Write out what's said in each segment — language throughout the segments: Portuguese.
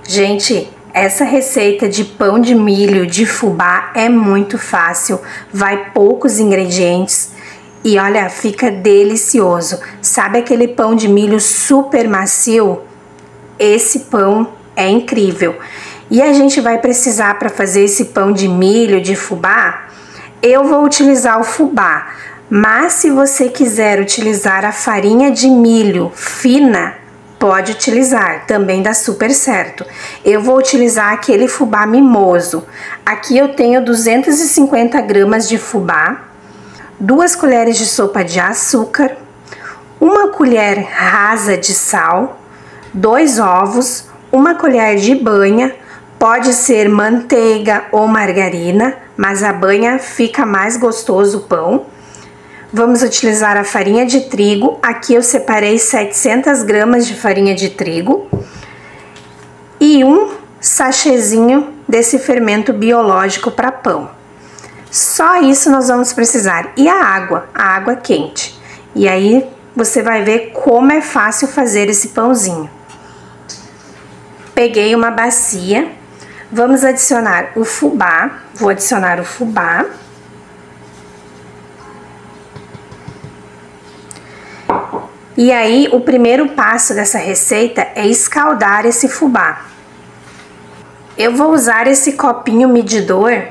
Gente, essa receita de pão de milho de fubá é muito fácil, vai poucos ingredientes e olha, fica delicioso. Sabe aquele pão de milho super macio? Esse pão é incrível. E a gente vai precisar para fazer esse pão de milho de fubá, eu vou utilizar o fubá, mas se você quiser utilizar a farinha de milho fina, pode utilizar, também dá super certo. Eu vou utilizar aquele fubá mimoso. Aqui eu tenho 250 gramas de fubá, 2 colheres de sopa de açúcar, 1 colher rasa de sal, 2 ovos, 1 colher de banha, pode ser manteiga ou margarina, mas a banha fica mais gostoso o pão. Vamos utilizar a farinha de trigo, aqui eu separei 700 gramas de farinha de trigo e um sachêzinho desse fermento biológico para pão. Só isso nós vamos precisar. E a água quente. E aí você vai ver como é fácil fazer esse pãozinho. Peguei uma bacia, vamos adicionar o fubá, vou adicionar o fubá. E aí, o primeiro passo dessa receita é escaldar esse fubá. Eu vou usar esse copinho medidor,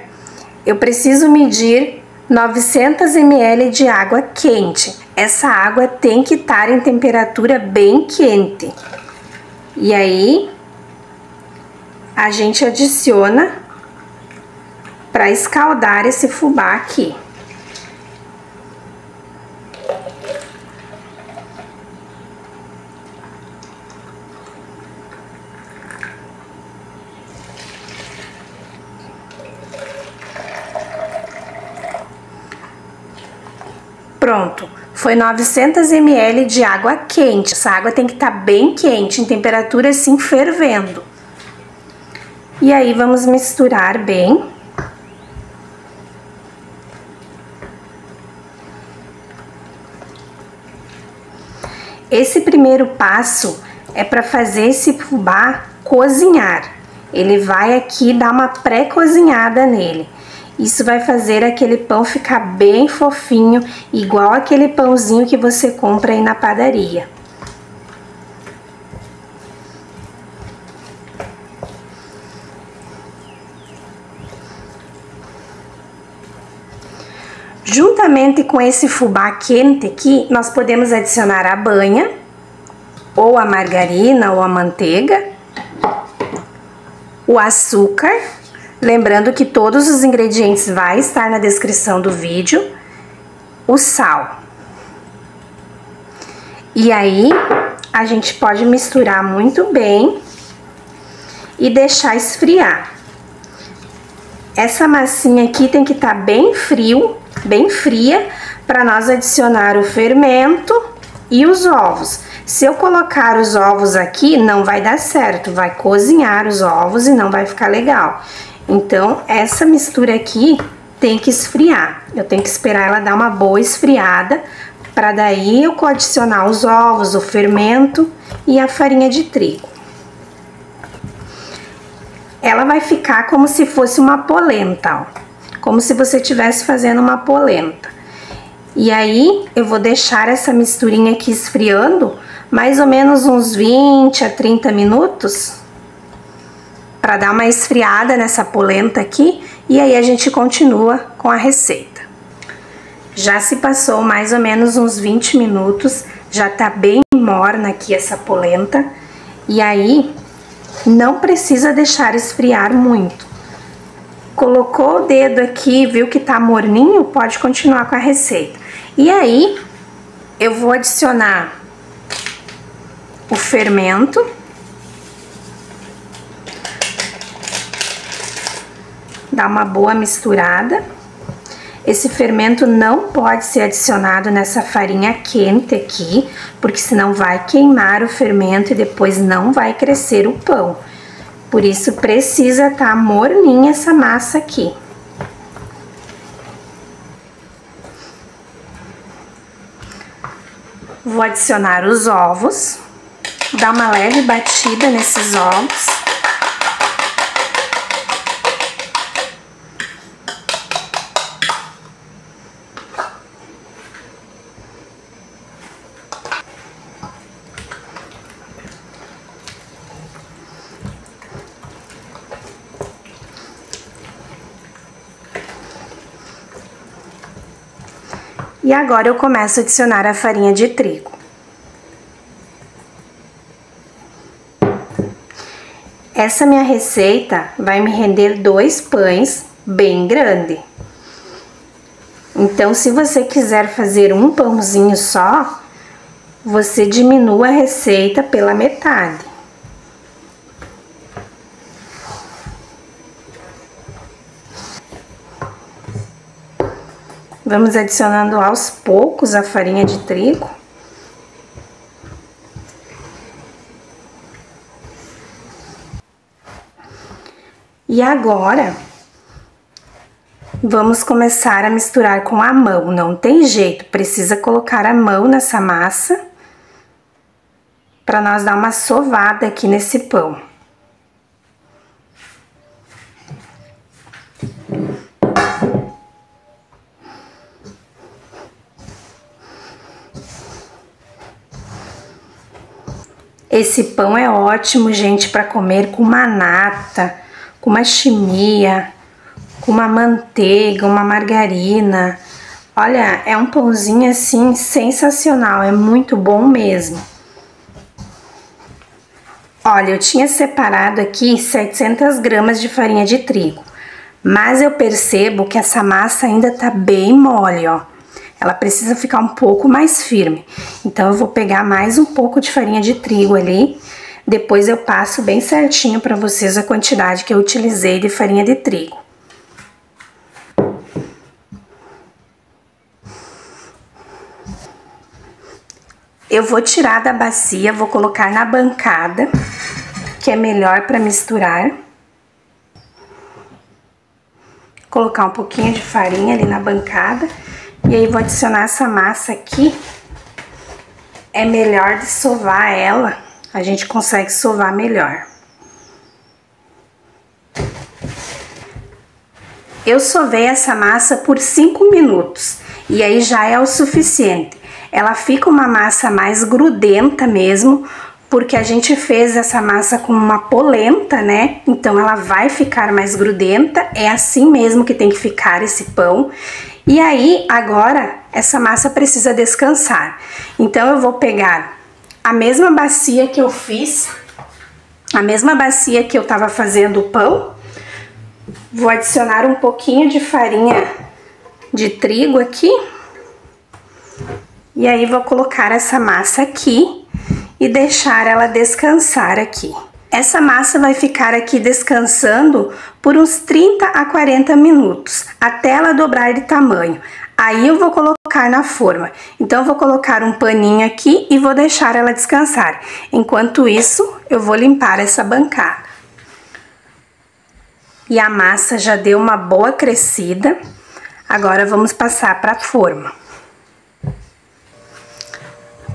eu preciso medir 900 ml de água quente. Essa água tem que estar em temperatura bem quente. E aí, a gente adiciona para escaldar esse fubá aqui. Pronto, foi 900 ml de água quente. Essa água tem que estar bem quente, em temperatura assim fervendo. E aí vamos misturar bem. Esse primeiro passo é para fazer esse fubá cozinhar. Ele vai aqui dar uma pré-cozinhada nele. Isso vai fazer aquele pão ficar bem fofinho, igual aquele pãozinho que você compra aí na padaria. Juntamente com esse fubá quente aqui, nós podemos adicionar a banha, ou a margarina, ou a manteiga, o açúcar. Lembrando que todos os ingredientes vai estar na descrição do vídeo, o sal. E aí, a gente pode misturar muito bem e deixar esfriar. Essa massinha aqui tem que estar bem fria, para nós adicionar o fermento e os ovos. Se eu colocar os ovos aqui, não vai dar certo, vai cozinhar os ovos e não vai ficar legal. Então, essa mistura aqui tem que esfriar. Eu tenho que esperar ela dar uma boa esfriada, para daí eu adicionar os ovos, o fermento e a farinha de trigo. Ela vai ficar como se fosse uma polenta, ó. Como se você estivesse fazendo uma polenta. E aí, eu vou deixar essa misturinha aqui esfriando, mais ou menos uns 20 a 30 minutos, para dar uma esfriada nessa polenta aqui, e aí a gente continua com a receita. Já se passou mais ou menos uns 20 minutos, já tá bem morna aqui essa polenta, e aí não precisa deixar esfriar muito. Colocou o dedo aqui, viu que tá morninho, pode continuar com a receita. E aí, eu vou adicionar o fermento. Dá uma boa misturada. Esse fermento não pode ser adicionado nessa farinha quente aqui, porque senão vai queimar o fermento e depois não vai crescer o pão. Por isso precisa estar morninha essa massa aqui. Vou adicionar os ovos, dar uma leve batida nesses ovos. E agora eu começo a adicionar a farinha de trigo. Essa minha receita vai me render 2 pães bem grande. Então, se você quiser fazer um pãozinho só, você diminua a receita pela metade. Vamos adicionando aos poucos a farinha de trigo. E agora, vamos começar a misturar com a mão. Não tem jeito, precisa colocar a mão nessa massa para nós dar uma sovada aqui nesse pão. Esse pão é ótimo, gente, para comer com uma nata, com uma chimia, com uma manteiga, uma margarina. Olha, é um pãozinho assim sensacional, é muito bom mesmo. Olha, eu tinha separado aqui 700 gramas de farinha de trigo, mas eu percebo que essa massa ainda tá bem mole, ó. Ela precisa ficar um pouco mais firme. Então, eu vou pegar mais um pouco de farinha de trigo ali. Depois eu passo bem certinho para vocês a quantidade que eu utilizei de farinha de trigo. Eu vou tirar da bacia, vou colocar na bancada, que é melhor para misturar. Colocar um pouquinho de farinha ali na bancada. E aí, vou adicionar essa massa aqui. É melhor de sovar ela, a gente consegue sovar melhor. Eu sovei essa massa por 5 minutos, e aí já é o suficiente. Ela fica uma massa mais grudenta mesmo, porque a gente fez essa massa com uma polenta, né? Então, ela vai ficar mais grudenta, é assim mesmo que tem que ficar esse pão. E aí, agora, essa massa precisa descansar. Então, eu vou pegar a mesma bacia que eu fiz, a mesma bacia que eu tava fazendo o pão. Vou adicionar um pouquinho de farinha de trigo aqui. E aí, vou colocar essa massa aqui e deixar ela descansar aqui. Essa massa vai ficar aqui descansando por uns 30 a 40 minutos, até ela dobrar de tamanho. Aí eu vou colocar na forma. Então, eu vou colocar um paninho aqui e vou deixar ela descansar. Enquanto isso, eu vou limpar essa bancada. E a massa já deu uma boa crescida. Agora, vamos passar para a forma.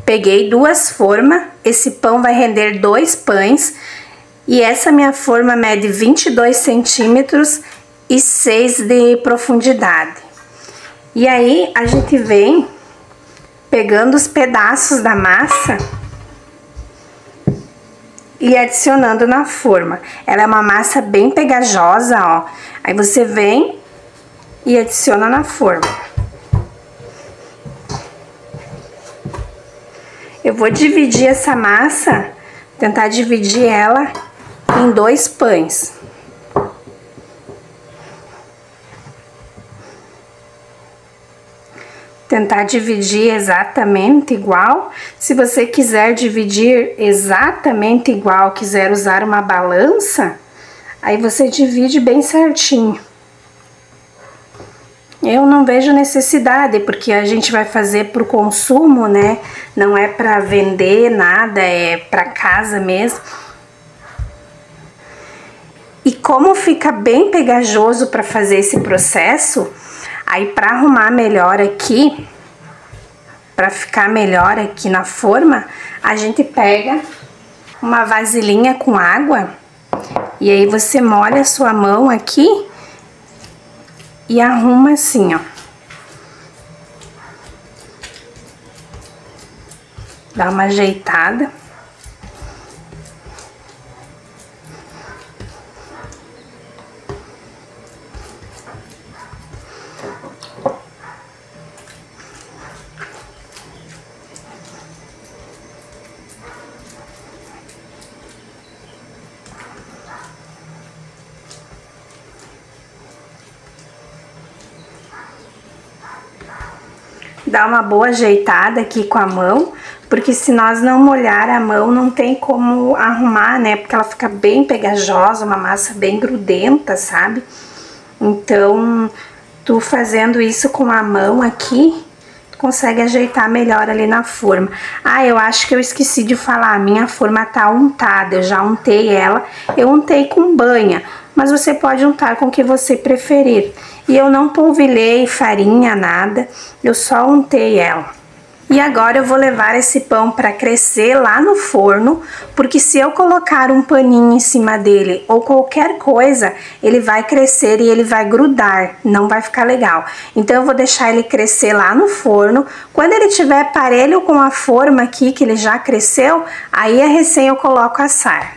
Peguei 2 formas, esse pão vai render 2 pães. E essa minha forma mede 22 centímetros e 6 de profundidade. E aí, a gente vem pegando os pedaços da massa e adicionando na forma. Ela é uma massa bem pegajosa, ó. Aí você vem e adiciona na forma. Eu vou dividir essa massa, tentar dividir ela em 2 pães. Tentar dividir exatamente igual. Se você quiser dividir exatamente igual, quiser usar uma balança, aí você divide bem certinho. Eu não vejo necessidade, porque a gente vai fazer para o consumo, né? Não é para vender nada, é para casa mesmo. E como fica bem pegajoso para fazer esse processo, aí para arrumar melhor aqui, para ficar melhor aqui na forma, a gente pega uma vasilhinha com água e aí você molha a sua mão aqui e arruma assim, ó. Dá uma ajeitada. dar uma boa ajeitada aqui com a mão, porque se nós não molhar a mão, não tem como arrumar, né? Porque ela fica bem pegajosa, uma massa bem grudenta, sabe? Então, tu fazendo isso com a mão aqui, tu consegue ajeitar melhor ali na forma. Ah, eu acho que eu esqueci de falar, a minha forma tá untada, eu já untei ela, eu untei com banha, mas você pode untar com o que você preferir. E eu não polvilhei farinha, nada, eu só untei ela. E agora eu vou levar esse pão para crescer lá no forno, porque se eu colocar um paninho em cima dele ou qualquer coisa, ele vai crescer e ele vai grudar, não vai ficar legal. Então eu vou deixar ele crescer lá no forno. Quando ele tiver parelho com a forma aqui, que ele já cresceu, aí é recém eu coloco assar.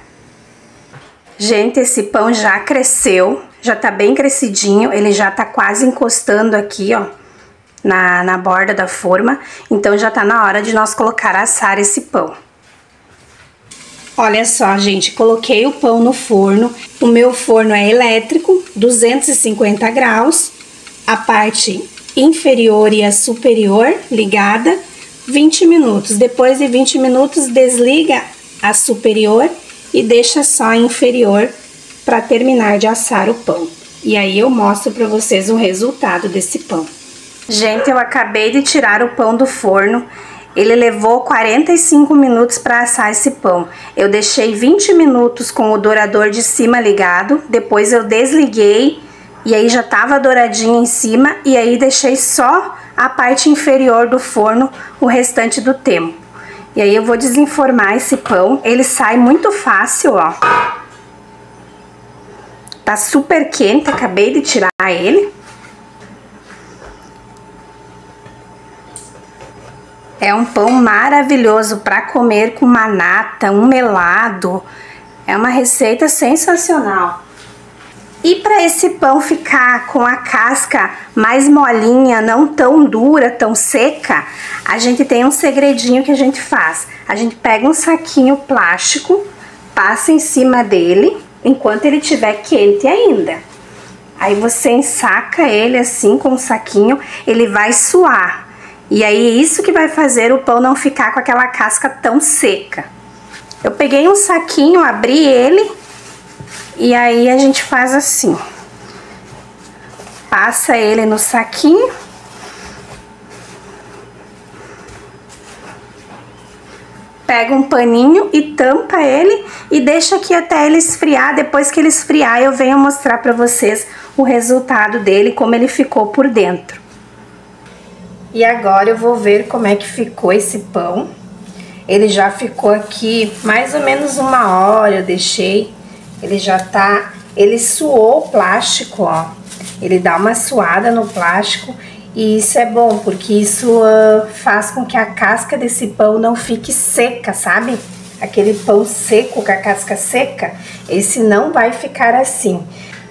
Gente, esse pão já cresceu, já tá bem crescidinho, ele já tá quase encostando aqui, ó. Na borda da forma, então já tá na hora de nós colocar a assar esse pão. Olha só, gente, coloquei o pão no forno, o meu forno é elétrico, 250 graus, a parte inferior e a superior ligada, 20 minutos. Depois de 20 minutos, desliga a superior e deixa só a inferior para terminar de assar o pão. E aí eu mostro para vocês o resultado desse pão. Gente, eu acabei de tirar o pão do forno, ele levou 45 minutos para assar esse pão. Eu deixei 20 minutos com o dourador de cima ligado, depois eu desliguei e aí já tava douradinho em cima e aí deixei só a parte inferior do forno o restante do tempo. E aí eu vou desenformar esse pão, ele sai muito fácil, ó. Tá super quente, acabei de tirar ele. É um pão maravilhoso para comer com uma nata, um melado. É uma receita sensacional. E para esse pão ficar com a casca mais molinha, não tão dura, tão seca, a gente tem um segredinho que a gente faz. A gente pega um saquinho plástico, passa em cima dele, enquanto ele estiver quente ainda. Aí você ensaca ele assim com o saquinho, ele vai suar. E aí isso que vai fazer o pão não ficar com aquela casca tão seca. Eu peguei um saquinho, abri ele e aí a gente faz assim. Passa ele no saquinho. Pega um paninho e tampa ele e deixa aqui até ele esfriar. Depois que ele esfriar, eu venho mostrar pra vocês o resultado dele, como ele ficou por dentro. E agora eu vou ver como é que ficou esse pão. Ele já ficou aqui mais ou menos 1 hora, eu deixei. Ele já tá... Ele suou o plástico, ó. Ele dá uma suada no plástico e isso é bom, porque isso faz com que a casca desse pão não fique seca, sabe? Aquele pão seco com a casca seca, esse não vai ficar assim.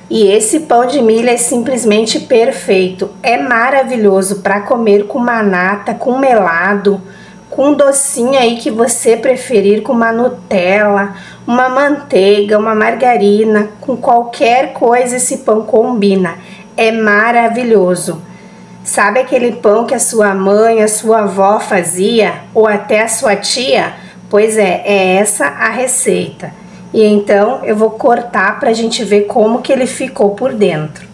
E esse pão de milho é simplesmente perfeito, é maravilhoso para comer com uma nata, com melado, com um docinho aí que você preferir, com uma Nutella, uma manteiga, uma margarina, com qualquer coisa esse pão combina, é maravilhoso. Sabe aquele pão que a sua mãe, a sua avó fazia, ou até a sua tia? Pois é essa a receita. E então eu vou cortar para a gente ver como que ele ficou por dentro.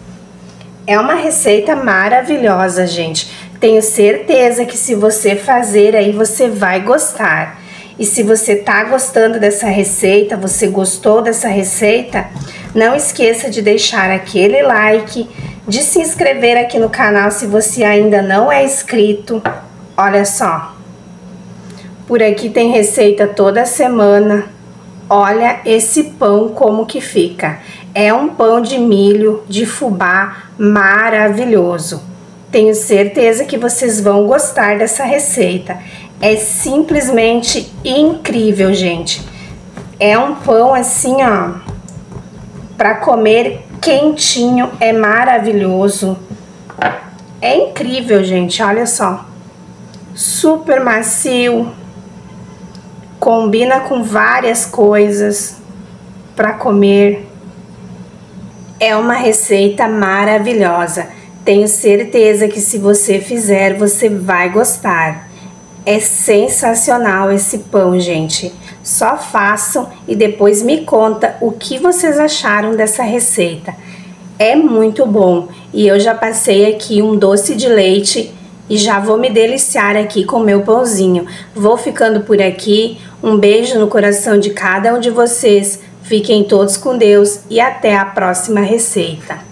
É uma receita maravilhosa, gente. Tenho certeza que se você fazer aí você vai gostar. E se você tá gostando dessa receita, você gostou dessa receita, não esqueça de deixar aquele like, de se inscrever aqui no canal se você ainda não é inscrito. Olha só, por aqui tem receita toda semana. Olha esse pão como que fica. É um pão de milho, de fubá, maravilhoso. Tenho certeza que vocês vão gostar dessa receita. É simplesmente incrível, gente. É um pão assim, ó, para comer quentinho, é maravilhoso. É incrível, gente, olha só. Super macio. Combina com várias coisas para comer. É uma receita maravilhosa. Tenho certeza que se você fizer, você vai gostar. É sensacional esse pão, gente. Só façam e depois me conta o que vocês acharam dessa receita. É muito bom e eu já passei aqui um doce de leite e já vou me deliciar aqui com meu pãozinho. Vou ficando por aqui. Um beijo no coração de cada um de vocês. Fiquem todos com Deus e até a próxima receita.